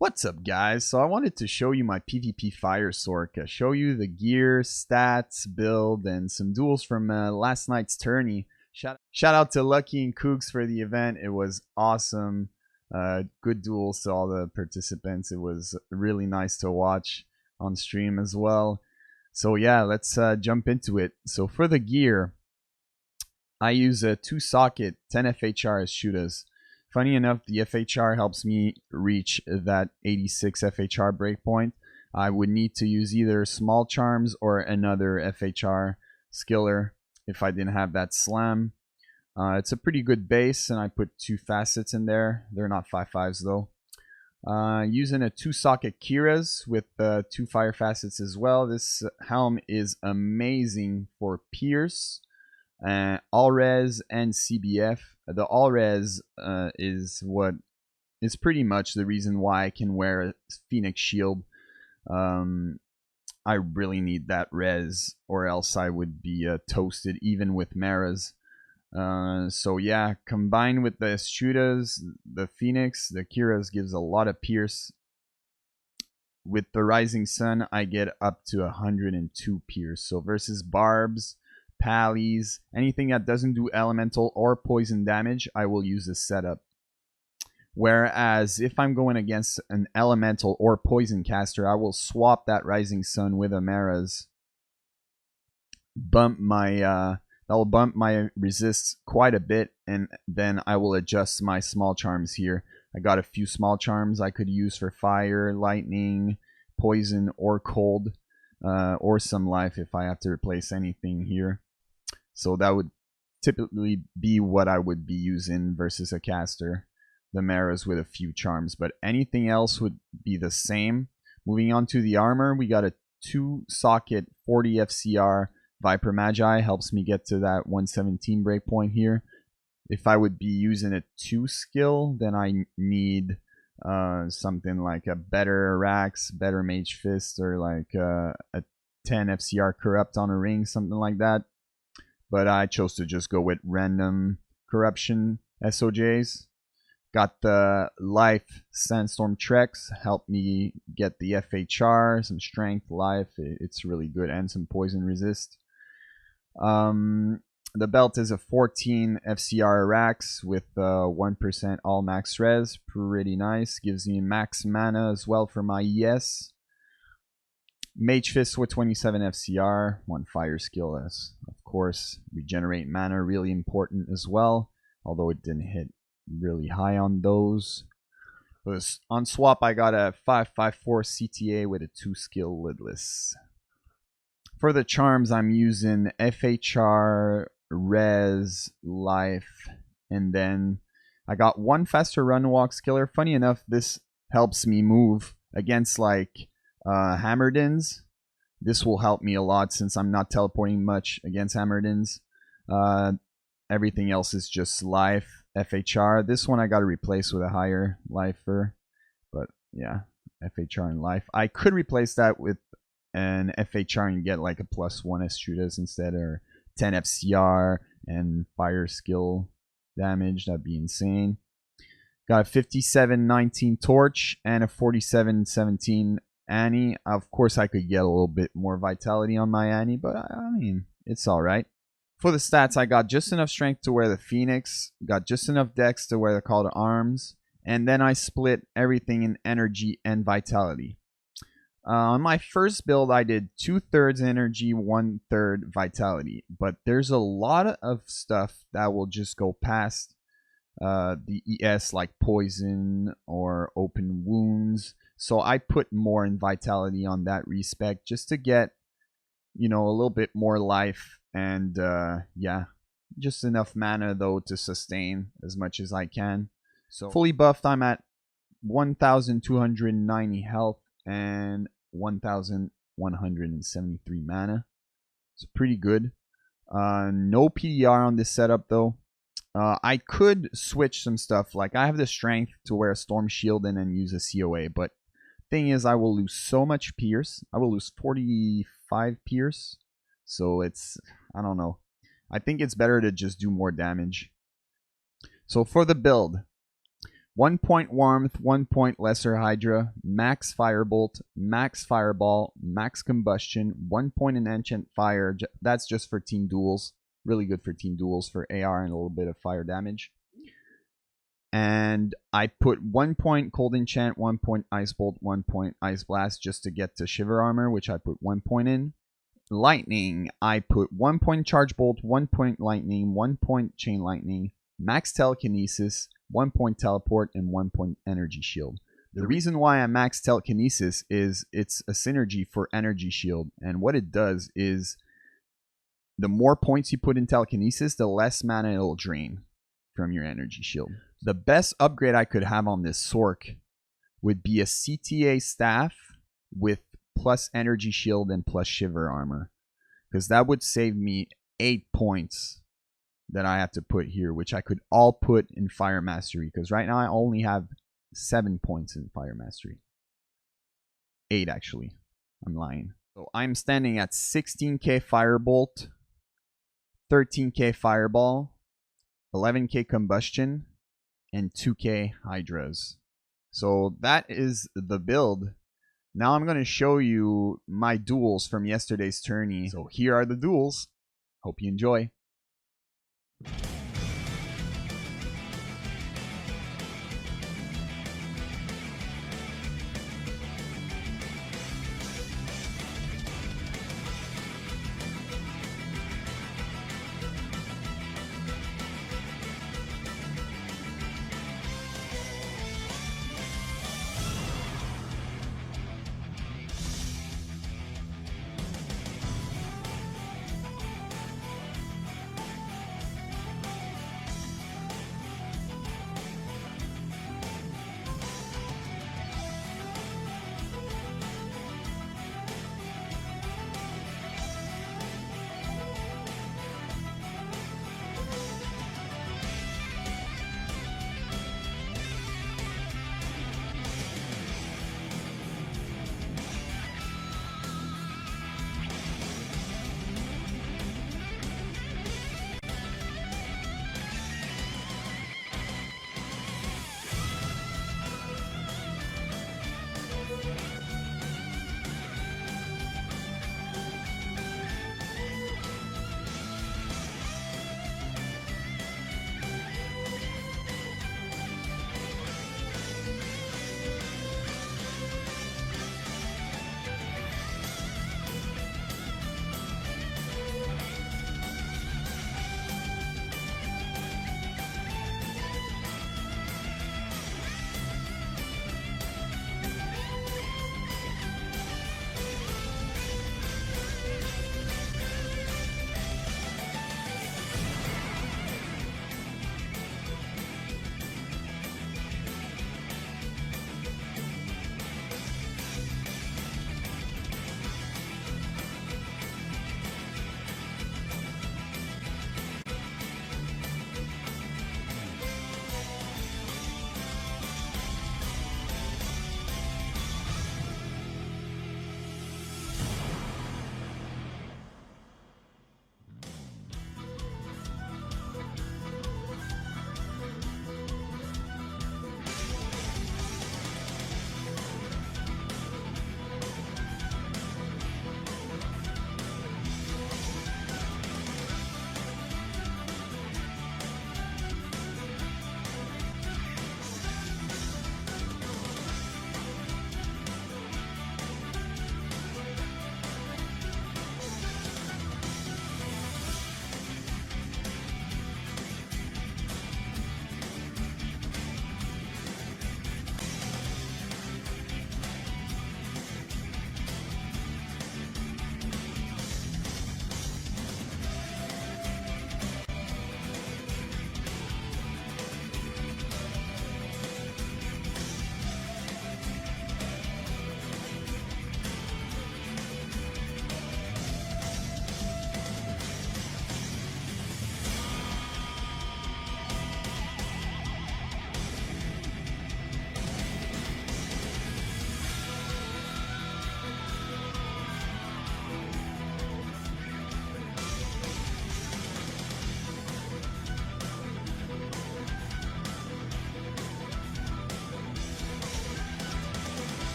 What's up, guys? So I wanted to show you my PvP fire sorc, show you the gear, stats, build, and some duels from last night's tourney. Shout out to Lucky and Kooks for the event. It was awesome. Good duels to all the participants. It was really nice to watch on stream as well. So yeah, let's jump into it. So for the gear, I use a 2-socket 10 FHR as shooters. Funny enough, the FHR helps me reach that 86 FHR breakpoint. I would need to use either small charms or another FHR skiller if I didn't have that slam. It's a pretty good base, and I put 2 facets in there. They're not 5.5s though. Using a 2-socket Kira's with 2 fire facets as well. This helm is amazing for Pierce, all res and CBF. The all res is what is pretty much the reason why I can wear a Phoenix shield. I really need that res, or else I would be toasted even with Maras. So yeah, combined with the shooters, the Phoenix, the Kira's gives a lot of pierce. With the Rising Sun, I get up to 102 pierce. So versus barbs, pallies, anything that doesn't do elemental or poison damage, I will use this setup. Whereas if I'm going against an elemental or poison caster, I will swap that Rising Sun with a Maras. That will bump my resists quite a bit, and then I will adjust my small charms here. I got a few small charms I could use for fire, lightning, poison, or cold, or some life if I have to replace anything here. So that would typically be what I would be using versus a caster. The Maras with a few charms, but anything else would be the same. Moving on to the armor, we got a 2-socket 40 FCR Viper Magi, helps me get to that 117 breakpoint here. If I would be using a 2 skill, then I need something like a better Rax, better Mage Fist, or like a 10 FCR Corrupt on a ring, something like that. But I chose to just go with random corruption SOJs. Got the Life Sandstorm Treks, help me get the FHR, some strength, life, it's really good, and some poison resist. The belt is a 14 FCR Rax with 1% all max res, pretty nice, gives me max mana as well for my ES. Mage Fist with 27 FCR, 1 fire skill, as of course regenerate mana, really important as well, although it didn't hit really high on those. On swap, I got a 5.54 CTA with a 2 skill lidless. For the charms, I'm using FHR, res, life, and then I got 1 faster run walk skiller. Funny enough, this helps me move against like Hammerdins. This will help me a lot since I'm not teleporting much against Hammerdins. Everything else is just life, FHR. This one I got to replace with a higher lifer, but yeah, FHR and life. I could replace that with an FHR and get like a +1 Estrudas instead, or 10 FCR and fire skill damage. That'd be insane. Got a 57-19 torch and a 47-17 Annie. Of course, I could get a little bit more vitality on my Annie, but I mean, it's all right. For the stats, I got just enough strength to wear the Phoenix, got just enough dex to wear the Call to Arms, and then I split everything in energy and vitality. On my first build, I did 2/3 energy, 1/3 vitality, but there's a lot of stuff that will just go past the ES, like poison or open wounds. So I put more in vitality on that respect, just to get, you know, a little bit more life, and yeah, just enough mana though to sustain as much as I can. So fully buffed, I'm at 1,290 health and 1,173 mana. It's pretty good. No PDR on this setup though. I could switch some stuff, like I have the strength to wear a Storm Shield and then use a COA, but thing is I will lose so much pierce. I will lose 45 pierce, so it's, I don't know, I think it's better to just do more damage. So for the build, 1 point warmth, 1 point lesser hydra, max firebolt, max fireball, max combustion, 1 point in enchant fire. That's just for team duels. Really good for team duels for AR and a little bit of fire damage. And I put 1 point cold enchant, 1 point ice bolt, 1 point ice blast just to get to shiver armor, which I put 1 point in. Lightning, I put 1 point charge bolt, 1 point lightning, 1 point chain lightning, max telekinesis, 1 point teleport, and 1 point energy shield. The reason why I max telekinesis is it's a synergy for energy shield, and what it does is the more points you put in telekinesis, the less mana it'll drain from your energy shield. The best upgrade I could have on this sorc would be a CTA staff with plus energy shield and plus shiver armor, because that would save me 8 points that I have to put here, which I could all put in fire mastery, because right now I only have 7 points in fire mastery. 8 actually, I'm lying. So I'm standing at 16k firebolt, 13k fireball, 11k combustion, and 2k hydras. So that is the build. Now I'm going to show you my duels from yesterday's tourney. So here are the duels. Hope you enjoy.